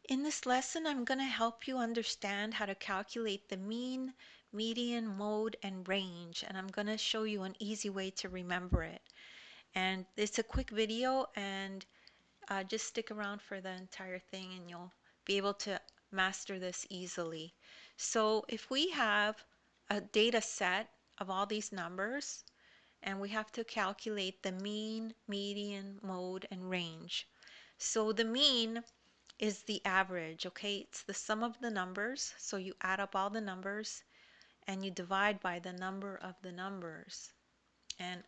In this lesson, I'm going to help you understand how to calculate the mean, median, mode, and range, and I'm going to show you an easy way to remember it. And it's a quick video, and just stick around for the entire thing and you'll be able to master this easily. So if we have a data set of all these numbers, and we have to calculate the mean, median, mode, and range. So the mean is the average, okay? It's the sum of the numbers. So you add up all the numbers and you divide by the number of the numbers. And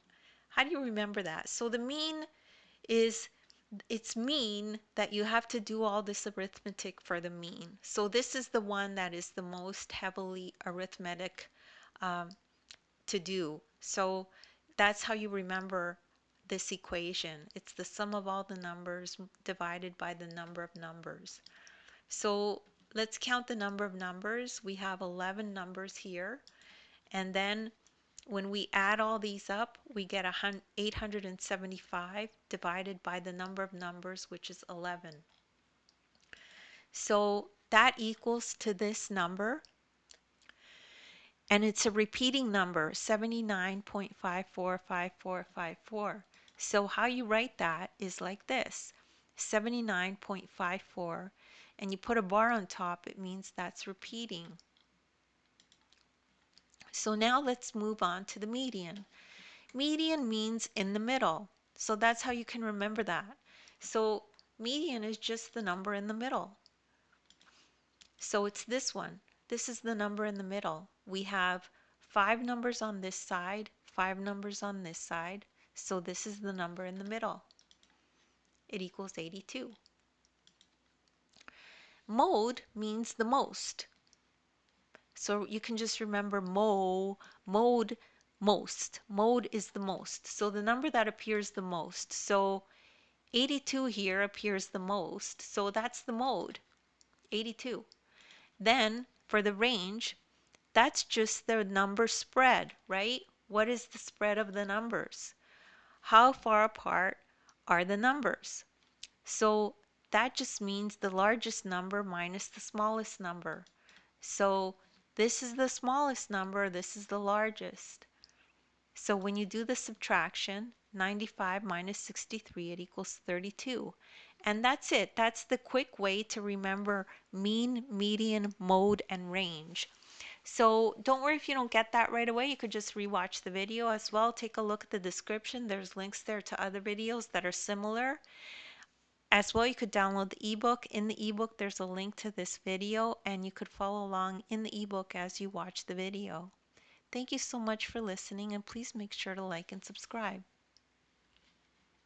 how do you remember that? So the mean is, it's mean that you have to do all this arithmetic for the mean. So this is the one that is the most heavily arithmetic um, to do. So that's how you remember this equation. It's the sum of all the numbers divided by the number of numbers. So let's count the number of numbers. We have 11 numbers here. And then when we add all these up, we get 875 divided by the number of numbers, which is 11. So that equals to this number. And it's a repeating number, 79.545454. So how you write that is like this, 79.54, and you put a bar on top, it means that's repeating. So now let's move on to the median. Median means in the middle. So that's how you can remember that. So median is just the number in the middle. So it's this one. This is the number in the middle. We have 5 numbers on this side, 5 numbers on this side. So this is the number in the middle. It equals 82. Mode means the most. So you can just remember mode, most. Mode is the most. So the number that appears the most. So 82 here appears the most. So that's the mode, 82. Then for the range, that's just the number spread, right? What is the spread of the numbers? How far apart are the numbers? So that just means the largest number minus the smallest number. So this is the smallest number, this is the largest. So when you do the subtraction, 95 minus 63, it equals 32. And that's it. That's the quick way to remember mean, median, mode, and range. So don't worry if you don't get that right away. You could just rewatch the video as well. Take a look at the description. There's links there to other videos that are similar. As well, you could download the ebook. In the ebook, there's a link to this video, and you could follow along in the ebook as you watch the video. Thank you so much for listening, and please make sure to like and subscribe.